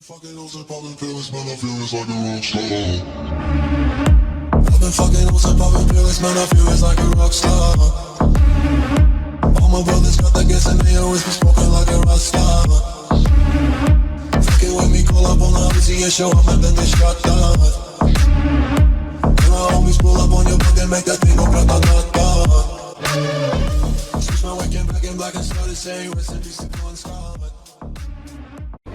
Fucking hoes and popping pills, man, I feel it's like a rock star. I've been fucking hoes and popping pills, man, I feel it's like a rock star. All my brothers got the gas and they always be smoking like a rock star. Fucking with me, call up on the Uzi and show up and then they shot down. And my homies pull up on your block and make that thing go grata-ta-ta. Switch my waking back in black and started saying rest in peace to Con Scott.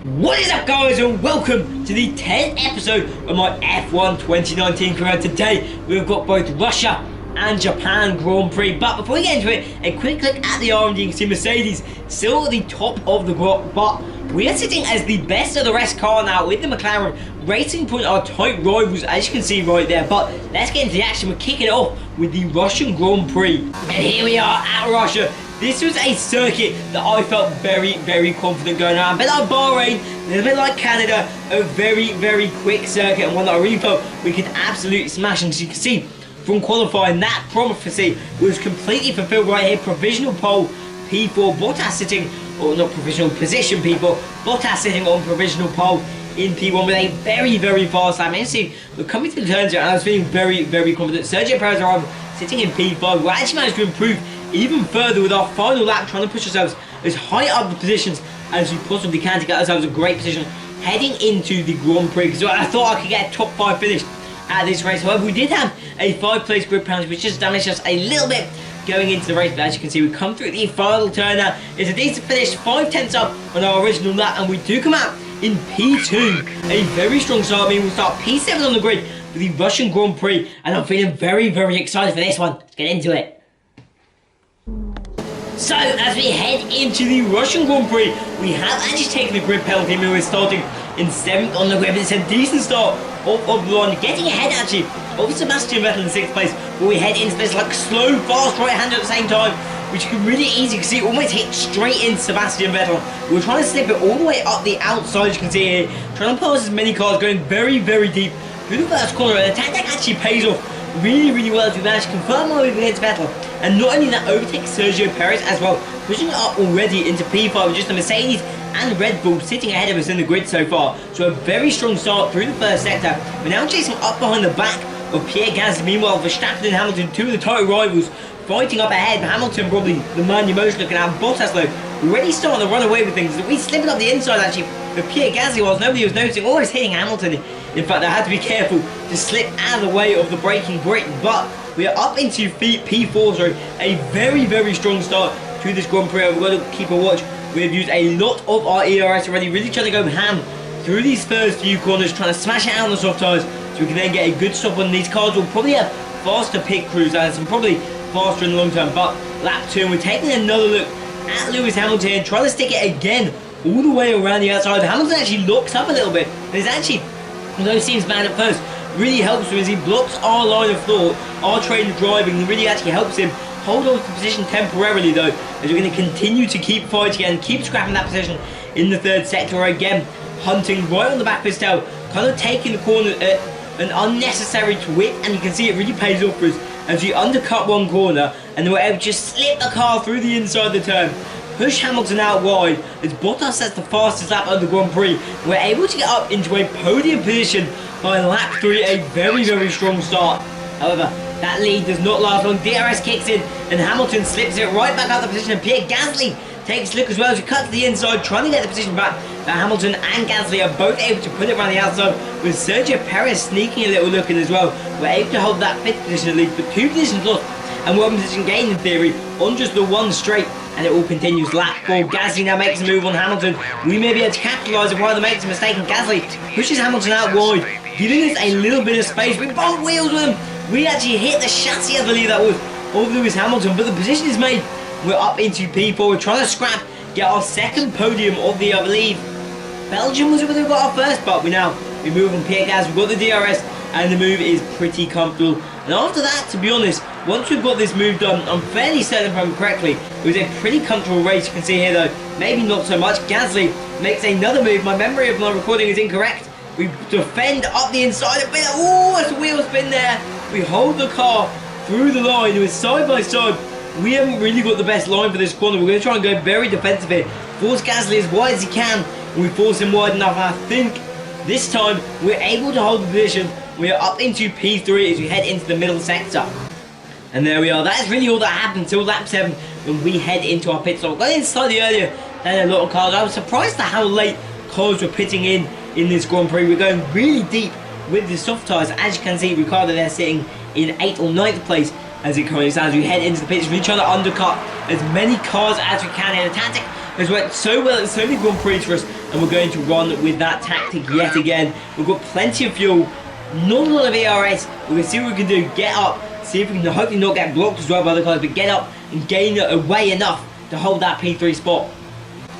What is up, guys, and welcome to the 10th episode of my F1 2019 career. Today we've got both Russia and Japan Grand Prix, but before we get into it, a quick look at the R&D. You can see Mercedes still at the top of the group, but we are sitting as the best of the rest car now with the Mclaren. Racing Point are tight rivals, as you can see right there, but let's get into the action. We're kicking it off with the Russian Grand Prix, and here we are at Russia. This was a circuit that I felt very confident going around. A bit like Bahrain, a little bit like Canada, a very quick circuit, and one that I really felt we could absolutely smash. And as you can see from qualifying, that prophecy was completely fulfilled right here. Provisional pole P4, Bottas sitting, or not provisional position P4, Bottas sitting on provisional pole in P1 with a very fast lap. And see, we're coming to the turns here, and I was feeling very confident. Sergio Perez arrived sitting in P5. We actually managed to improve even further with our final lap, trying to push ourselves as high up the positions as we possibly can to get ourselves a great position heading into the Grand Prix, because I thought I could get a top 5 finish at this race. However, we did have a 5th place grid penalty, which just damaged us a little bit going into the race. But as you can see, we come through the final turn now. It's a decent finish, 5/10 up on our original lap, and we do come out in P2. A very strong start. I mean, we'll start P7 on the grid with the Russian Grand Prix, and I'm feeling very excited for this one. Let's get into it. So, as we head into the Russian Grand Prix, we have actually taken the grid penalty, and we're starting in 7th on the grid. It's a decent start of the line, getting ahead actually of Sebastian Vettel in 6th place, but we head into this like slow, fast right-hander at the same time, which you can really easy see almost hit straight into Sebastian Vettel. We're trying to slip it all the way up the outside, as you can see here, trying to pass as many cars, going very deep through the first corner, and the tactic actually pays off really well as we managed to confirm our move against Vettel, and not only that, overtake Sergio Perez as well, pushing it up already into P5 with just the Mercedes and Red Bull sitting ahead of us in the grid so far. So a very strong start through the first sector. We're now chasing up behind the back of Pierre Gasly. Meanwhile, Verstappen and Hamilton, two of the title rivals, fighting up ahead. Hamilton probably the man you're most looking at. Bottas though already starting to run away with things. We slipping up the inside actually for Pierre Gasly whilst nobody was noticing, almost hitting Hamilton. In fact, I had to be careful to slip out of the way of the braking brake, but we are up into P4, so a very strong start to this Grand Prix. We've got to keep a watch. We've used a lot of our ERS already, really trying to go ham through these first few corners, trying to smash it out on the soft tyres so we can then get a good stop on these cars. Will probably have faster pit crews and probably faster in the long term, but lap 2, and we're taking another look at Lewis Hamilton and trying to stick it again all the way around the outside. Hamilton actually locks up a little bit, and it's actually, although it seems bad at first, really helps him as he blocks our line of thought, our train of driving. He really actually helps him hold on to the position temporarily though, as we're going to continue to keep fighting and keep scrapping that position in the 3rd sector. Again, hunting right on the back of his tail, kind of taking the corner at an unnecessary twist, and you can see it really pays off for us as we undercut one corner and then we're able to just slip the car through the inside of the turn, push Hamilton out wide as Bottas sets the fastest lap of the Grand Prix. We're able to get up into a podium position by lap 3, a very strong start. However, that lead does not last long. DRS kicks in and Hamilton slips it right back out of the position, and Pierre Gasly takes a look as well as we cut to the inside, trying to get the position back. But Hamilton and Gasly are both able to put it around the outside, with Sergio Perez sneaking a little look in as well. We're able to hold that 5th position at least, but 2 positions lost and 1 position gained in theory on just the one straight, and it all continues. Lap 4, Gasly now makes a move on Hamilton. We may be able to capitalise if one of them makes a mistake, and Gasly pushes Hamilton out wide, giving us a little bit of space. We bump wheels with him. We actually hit the chassis, I believe that was, of Lewis Hamilton, but the position is made. We're up into P4. We're trying to scrap, get our 2nd podium of the, I believe, Belgium was where we got our 1st, but we move on Pierre Gas. We've got the DRS, and the move is pretty comfortable. And after that, to be honest, once we've got this move done, I'm fairly certain if I remember correctly, it was a pretty comfortable race. You can see here though, maybe not so much. Gasly makes another move. My memory of my recording is incorrect. We defend up the inside a bit. Oh, it's a wheel spin there. We hold the car through the line. It was side by side. We haven't really got the best line for this corner. We're going to try and go very defensive here. Force Gasly as wide as he can and we force him wide enough. I think this time we're able to hold the position. We are up into P3 as we head into the middle sector. And there we are. That's really all that happened till lap 7 when we head into our pit stop. Got in slightly earlier than a lot of cars. I was surprised at how late cars were pitting in this Grand Prix. We're going really deep with the soft tyres. As you can see, Ricciardo there sitting in 8th or 9th place as it currently stands. We head into the pits. We're trying to undercut as many cars as we can. And the tactic has worked so well at so many Grand Prix for us, and we're going to run with that tactic yet again. We've got plenty of fuel, not a lot of ERS. We're going to see what we can do. Get up, see if we can hopefully not get blocked as well by the cars, but get up and gain away enough to hold that P3 spot.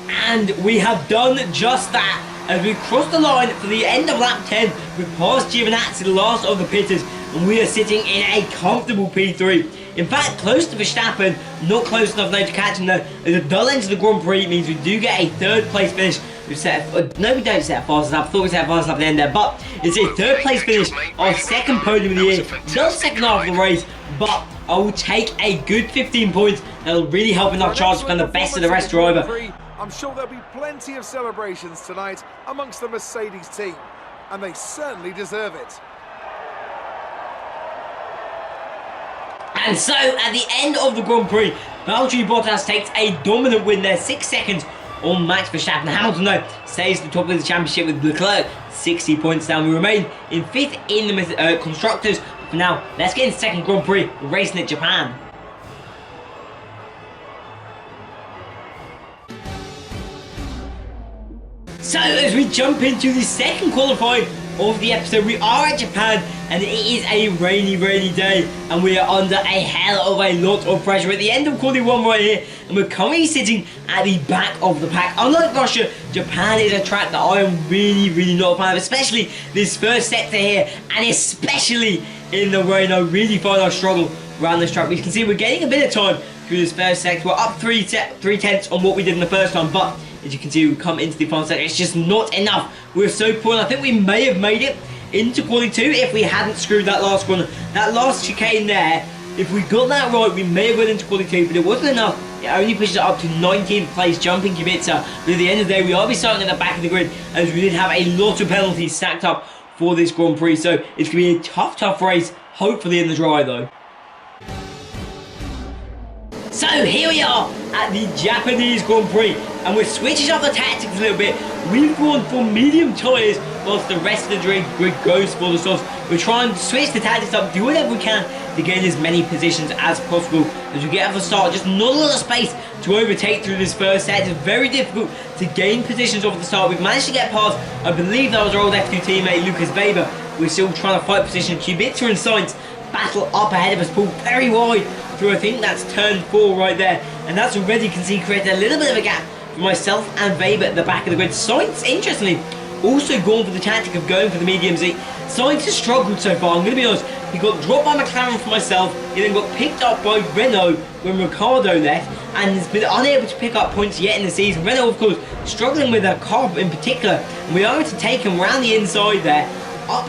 And we have done just that. As we cross the line for the end of lap 10, we've passed Giovinazzi, the last of the pitters, and we are sitting in a comfortable P3. In fact, close to Verstappen, not close enough though to catch him though. As a dull end to the Grand Prix means we do get a 3rd place finish. We've set no, we don't set a fastest lap. I thought we set a fastest lap at the end there, but it's a 3rd place finish, our 2nd podium of the year. Not 2nd half of the race, but I will take a good 15 points. That'll really help in our chance to become the best of the rest driver. I'm sure there'll be plenty of celebrations tonight amongst the Mercedes team, and they certainly deserve it. And so, at the end of the Grand Prix, Valtteri Bottas takes a dominant win there, 6 seconds on Max Verstappen. Hamilton, though, stays at the top of the championship with Leclerc, 60 points down. We remain in 5th in the Constructors. For now, let's get into 2nd Grand Prix, racing at Japan. So, as we jump into the 2nd qualifying of the episode, we are at Japan, and it is a rainy day, and we are under a hell of a lot of pressure. At the end of quality 1 right here, and we're currently sitting at the back of the pack. Unlike Russia, Japan is a track that I am really not a fan of, especially this first sector here, and especially in the rain. I really find I struggle around this track. We can see we're getting a bit of time through this first sector. We're up 3 tenths on what we did in the first time, but as you can see, we come into the final sector. It's just not enough. We're so poor, and I think we may have made it into quality 2 if we hadn't screwed that last corner. That last chicane there, if we got that right, we may have went into quality 2, but it wasn't enough. It only pushes it up to 19th place, jumping Kubica. But at the end of the day, we are be starting at the back of the grid, as we did have a lot of penalties stacked up for this Grand Prix. So it's going to be a tough race, hopefully in the dry though. So here we are at the Japanese Grand Prix, and we're switching up the tactics a little bit. We've gone for medium tyres whilst the rest of the grid goes for the softs. We're trying to switch the tactics up, do whatever we can to gain as many positions as possible. As we get off the start, just not a lot of space to overtake through this first set. It's very difficult to gain positions off the start. We've managed to get past, I believe that was our old F2 teammate Lucas Weber. We're still trying to fight position. Kubica and Sainz battle up ahead of us, pulled very wide through, I think that's turn 4 right there, and that's already, you can see, created a little bit of a gap for myself and Weber at the back of the grid. Sainz, interestingly, also gone for the tactic of going for the medium Z. Sainz has struggled so far, I'm going to be honest. He got dropped by Mclaren for myself, he then got picked up by Renault when Ricciardo left, and has been unable to pick up points yet in the season. Renault, of course, struggling with a car in particular, and we are able to take him around the inside there, up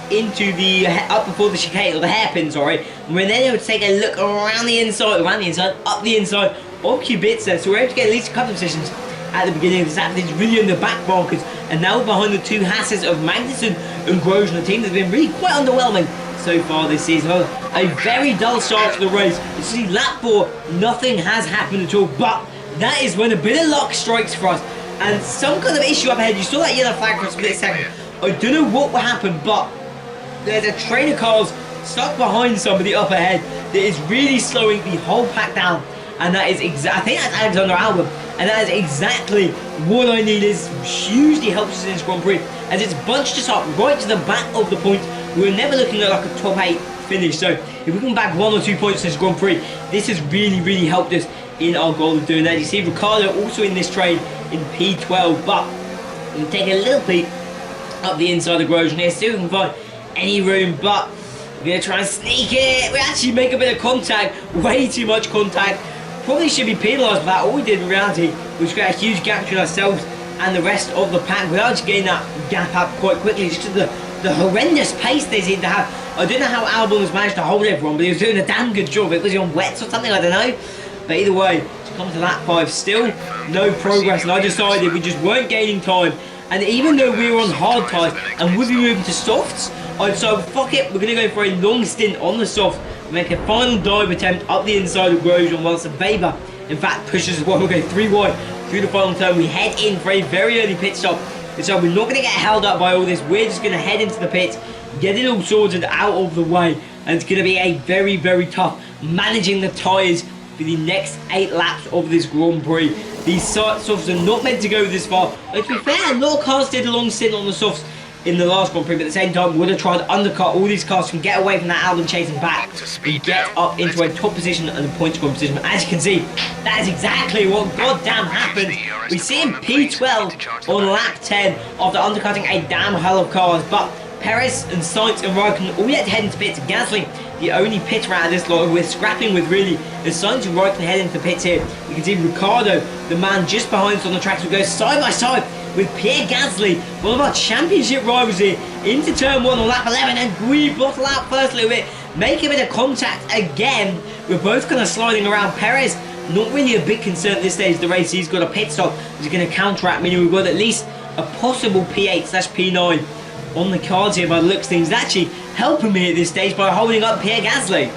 before the chicane, or the hairpin, sorry. And we're then able to take a look around the inside, up the inside of Kubica. So we're able to get at least a couple of positions at the beginning of this lap. He's really in the back markers, and now behind the 2 Hasses of Magnussen and Grosjean, a team that's been really quite underwhelming so far this season. A very dull start to the race. You see, lap 4, nothing has happened at all, but that is when a bit of luck strikes for us, and some kind of issue up ahead. You saw that yellow flag for a split second. I don't know what will happen, but there's a train of cars stuck behind somebody up ahead that is really slowing the whole pack down, and that is I think that's Alexander Albon, and that is exactly what I need. Is hugely helps us in this Grand Prix, as it's bunched us up right to the back of the point. We were never looking at like a top 8 finish, so if we can back 1 or 2 points in this Grand Prix, this has really helped us in our goal of doing that. You see Ricciardo also in this train in P12, but we can take a little peek up the inside of Grosjean here, see if we can find any room, but we're going to try and sneak it. We actually make a bit of contact, way too much contact. Probably should be penalised for that. All we did in reality was create a huge gap between ourselves and the rest of the pack. We're actually getting that gap up quite quickly, just because of the horrendous pace they seem to have. I don't know how Albon has managed to hold everyone, but he was doing a damn good job. It was he on wets or something, I don't know. But either way, to come to lap 5, still no progress, and I decided we just weren't gaining time, And even though we were on hard tyres and would be moving to softs, I decided, fuck it, we're going to go for a long stint on the softs, make a final dive attempt up the inside of Grosjean whilst Weber, in fact, pushes as well. We'll go 3 wide through the final turn. We head in for a very early pit stop. So we're not going to get held up by all this. We're just going to head into the pits, get it all sorted out of the way. And it's going to be a very, very tough managing the tyres for the next 8 laps of this Grand Prix. These softs are not meant to go this far. But to be fair, a lot of cars did a long stint on the softs in the last Grand Prix, but at the same time, we would have tried to undercut all these cars and get away from that Albon chasing back and get up into a top position and a point scoring position. But as you can see, that is exactly what goddamn happened. We see him P12 on lap 10 after undercutting a damn hell of cars, but Perez and Sainz and Raikkonen all yet to head into pits. Gasly, the only pit round of this lot we're scrapping with really is Sainz and Raikkonen head into the pits here. You can see Ricciardo, the man just behind us on the tracks, will go side by side with Pierre Gasly, one of our championship rivals here, into turn 1 on lap 11, and we bottle out first a little bit, make a bit of contact again. We're both kind of sliding around. Perez, not really a big concern at this stage of the race. He's got a pit stop, he's going to counteract, meaning we've got at least a possible P8/P9 on the cards here by the looks of things. Actually helping me at this stage by holding up Pierre Gasly.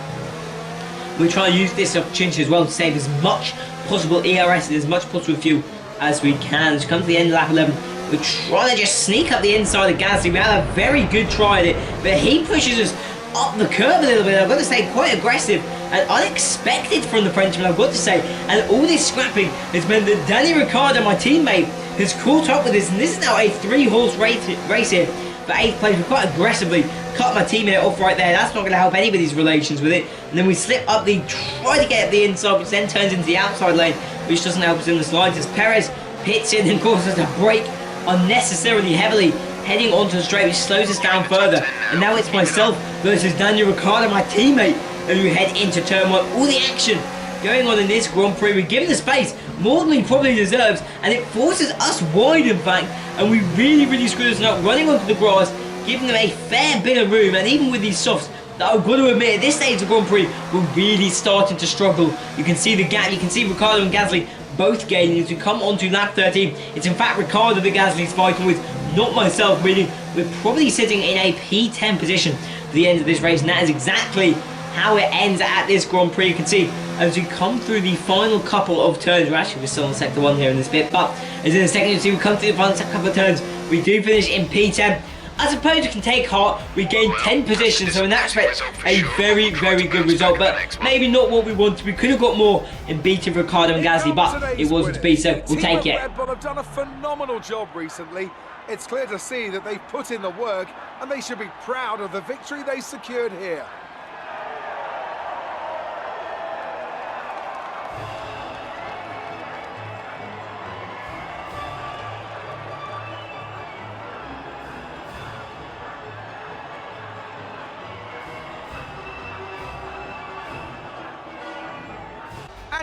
We're trying to use this opportunity as well to save as much possible ERS and as much possible fuel as we can. As we come to the end of lap 11, we're trying to just sneak up the inside of Gasly. We had a very good try at it, but he pushes us up the curve a little bit. I've got to say, quite aggressive and unexpected from the Frenchman, I've got to say. And all this scrapping has meant that Daniel Ricciardo, my teammate, has caught up with this, and this is now a 3-horse race here for 8th place. We quite aggressively cut my teammate off right there. That's not going to help anybody's relations with it. And then we slip up try to get up the inside, which then turns into the outside lane, which doesn't help us in the slightest. Perez pits in and causes us to brake unnecessarily heavily, heading onto the straight, which slows us down further. And now it's myself versus Daniel Ricciardo, my teammate, and we head into turn 1. All the action going on in this Grand Prix. We're given the space more than he probably deserves, and it forces us wide, in fact, and we really screw this up, running onto the grass, giving them a fair bit of room. And even with these softs, that I've got to admit, at this stage of Grand Prix, we're really starting to struggle. You can see the gap, you can see Ricciardo and Gasly both gaining as we come onto lap 13. It's in fact Ricciardo that Gasly's fighting with, not myself, meaning we're probably sitting in a P10 position for the end of this race, and that is exactly how it ends at this Grand Prix. You can see as we come through the final couple of turns, we're still on sector 1 here in this bit, but as in a second you see we come through the final couple of turns, we do finish in P10. I suppose we can take heart, we gained 10 positions, so in that respect, a very good result, but maybe not what we wanted. We could have got more in beating Ricciardo and Gasly, but it wasn't to be, so we'll take it. Red Bull have done a phenomenal job recently. It's clear to see that they've put in the work, and they should be proud of the victory they secured here.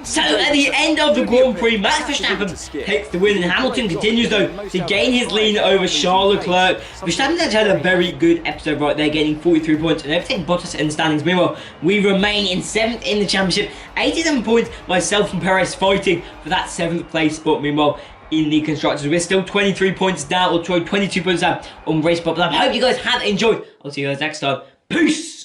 So at the end of the Grand Prix, Max Verstappen takes the win, and Hamilton continues though to gain his lead over Charles Leclerc. Verstappen has had a very good episode right there, getting 43 points and everything Bottas in the standings. Meanwhile, we remain in 7th in the championship, 87 points, myself and Perez fighting for that 7th place spot. Meanwhile, in the Constructors, we're still 23 points down, or 22 points down on race spot. But I hope you guys have enjoyed. I'll see you guys next time. Peace!